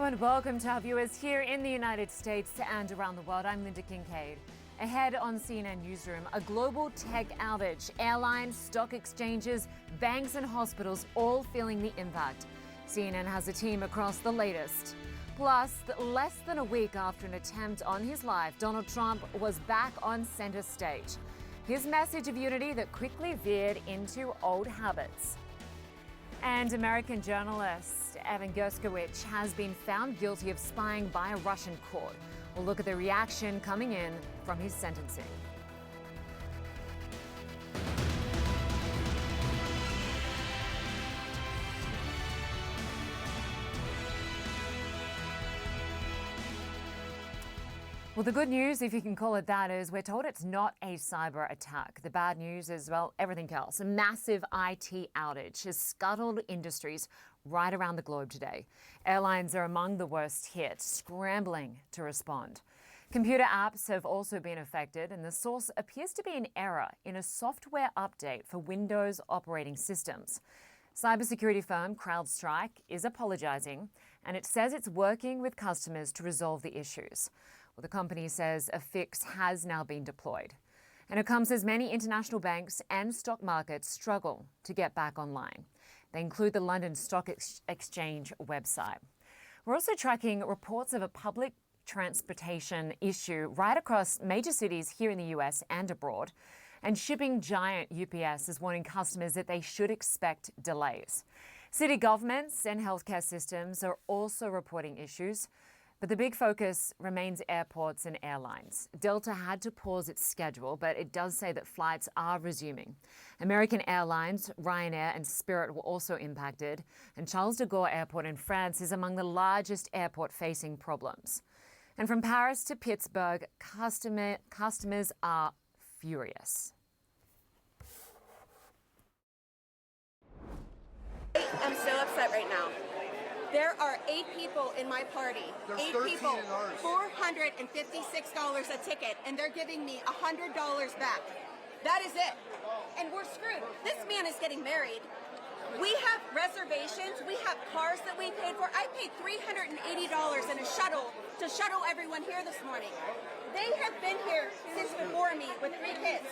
Hello and welcome to our viewers here in the United States and around the world. I'm Linda KINKADE. Ahead on CNN Newsroom, a global tech outage. Airlines, stock exchanges, banks and hospitals all feeling the impact. CNN has a team across the latest. Plus, less than a week after an attempt on his life, Donald Trump was back on center stage. His message of unity that quickly veered into old habits. And American journalist Evan Gershkovich has been found guilty of spying by a Russian court. We'll look at the reaction coming in from his sentencing. Well, the good news, if you can call it that, is we're told it's not a cyber attack. The bad news is, well, everything else. A massive IT outage has scuttled industries right around the globe today. Airlines are among the worst hit, scrambling to respond. Computer apps have also been affected, and the source appears to be an error in a software update for Windows operating systems. Cybersecurity firm CrowdStrike is apologizing, and it says it's working with customers to resolve the issues. Well, the company says a fix has now been deployed. And it comes as many international banks and stock markets struggle to get back online. They include the London Stock Exchange website. We're also tracking reports of a public transportation issue right across major cities here in the US and abroad. And shipping giant UPS is warning customers that they should expect delays. City governments and healthcare systems are also reporting issues. But the big focus remains airports and airlines. Delta had to pause its schedule, but it does say that flights are resuming. American Airlines, Ryanair and Spirit were also impacted. And Charles de Gaulle Airport in France is among the largest airport-facing problems. And from Paris to Pittsburgh, customers are furious. I'm so upset right now. There are 8 people in my party. There's 8 people, $456 a ticket, and they're giving me $100 back. That is it. And we're screwed. This man is getting married. We have reservations. We have cars that we paid for. I paid $380 in a shuttle to shuttle everyone here this morning. They have been here since before me with 3 kids.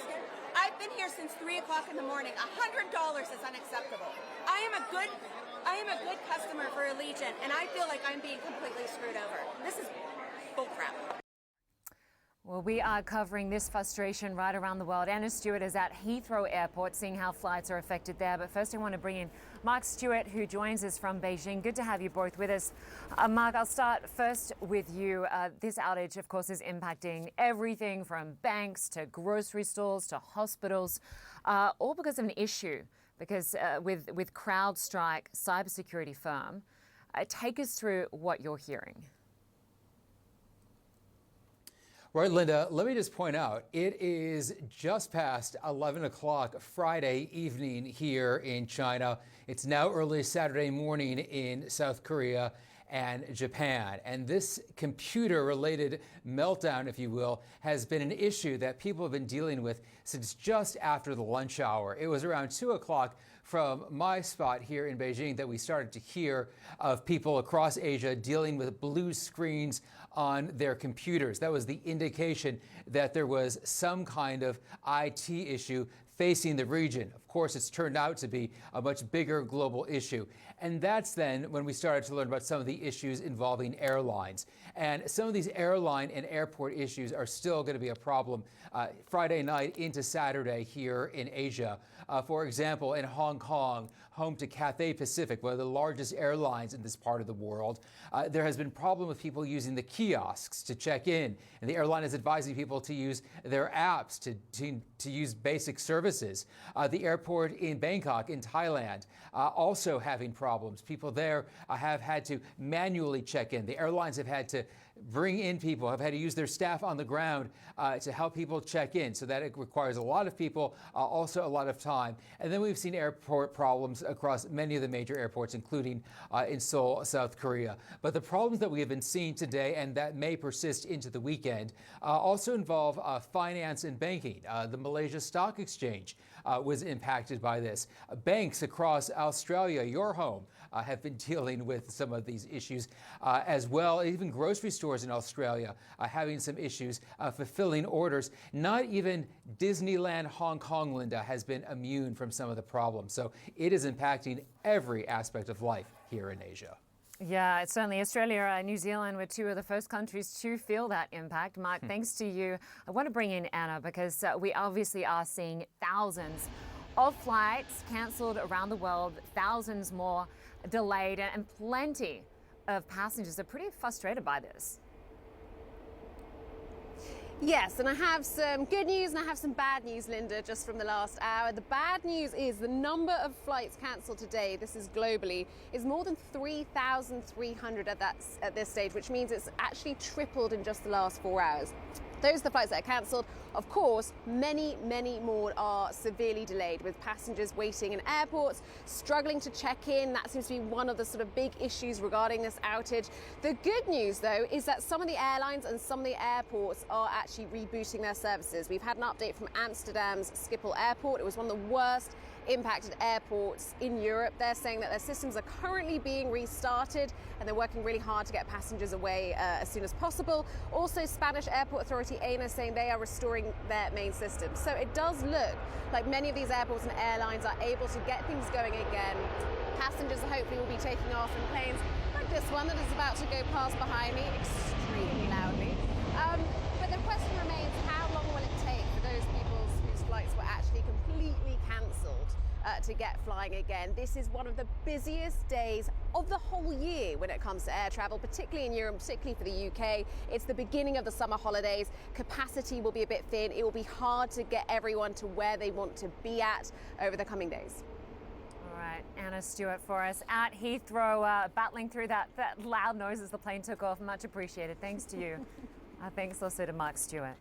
I've been here since 3 o'clock in the morning. $100 is unacceptable. I am a good customer for Allegiant, and I feel like I'm being completely screwed over. This is bullcrap. Well, we are covering this frustration right around the world. Anna Stewart is at Heathrow Airport, seeing how flights are affected there. But first, I want to bring in Mark Stewart, who joins us from Beijing. Good to have you both with us. Mark, I'll start first with you. This outage, of course, is impacting everything from banks to grocery stores to hospitals, all because of an issue. Because with CrowdStrike, cybersecurity firm, take us through what you're hearing. Right, Linda, let me just point out, it is just past 11 o'clock Friday evening here in China. It's now early Saturday morning in South Korea and Japan. And this computer-related meltdown, if you will, has been an issue that people have been dealing with since just after the lunch hour. It was around 2 o'clock from my spot here in Beijing that we started to hear of people across Asia dealing with blue screens on their computers. That was the indication that there was some kind of IT issue facing the region. Of course, it's turned out to be a much bigger global issue. And that's then when we started to learn about some of the issues involving airlines. And some of these airline and airport issues are still going to be a problem Friday night into Saturday here in Asia. For example, in Hong Kong, home to Cathay Pacific, one of the largest airlines in this part of the world, there has been a problem with people using the kiosks to check in. And the airline is advising people to use their apps to use basic services. The airport in Bangkok in Thailand also having problems. People there have had to manually check in. The airlines have had to bring in people, have had to use their staff on the ground to help people check in. So that it requires a lot of people, also a lot of time. And then we've seen airport problems across many of the major airports, including in Seoul, South Korea. But the problems that we have been seeing today and that may persist into the weekend also involve finance and banking. The Malaysia Stock Exchange was impacted by this. Banks across Australia, your home, have been dealing with some of these issues as well. Even grocery stores in Australia having some issues fulfilling orders. Not even Disneyland Hong Kong, Linda, has been immune from some of the problems. So it is impacting every aspect of life here in Asia. Yeah, it's certainly Australia and New Zealand were two of the first countries to feel that impact. Mark, thanks to you. I want to bring in Anna because we obviously are seeing thousands of flights cancelled around the world, thousands more delayed, and plenty of passengers are pretty frustrated by this. Yes, and I have some good news and I have some bad news, Linda, just from the last hour. The bad news is the number of flights cancelled today, this is globally, is more than 3,300 at this stage, which means it's actually tripled in just the last 4 hours. Those are the flights that are cancelled. Of course, many, many more are severely delayed, with passengers waiting in airports, struggling to check in. That seems to be one of the sort of big issues regarding this outage. The good news, though, is that some of the airlines and some of the airports are actually rebooting their services. We've had an update from Amsterdam's Schiphol Airport. It was one of the worst impacted airports in Europe. They're saying that their systems are currently being restarted and they're working really hard to get passengers away as soon as possible. Also, Spanish Airport Authority ANA saying they are restoring their main systems. So it does look like many of these airports and airlines are able to get things going again. Passengers hopefully will be taking off in planes like this one that is about to go past behind me extremely loudly. But the question remains, how long will it take for those people whose flights were actually completely cancelled to get flying again? This is one of the busiest days of the whole year when it comes to air travel, particularly in Europe, particularly for the UK. It's the beginning of the summer holidays. Capacity will be a bit thin. It will be hard to get everyone to where they want to be at over the coming days. All right, Anna Stewart for us at Heathrow, battling through that loud noise as the plane took off. Much appreciated. Thanks to you. Thanks also to Mark Stewart.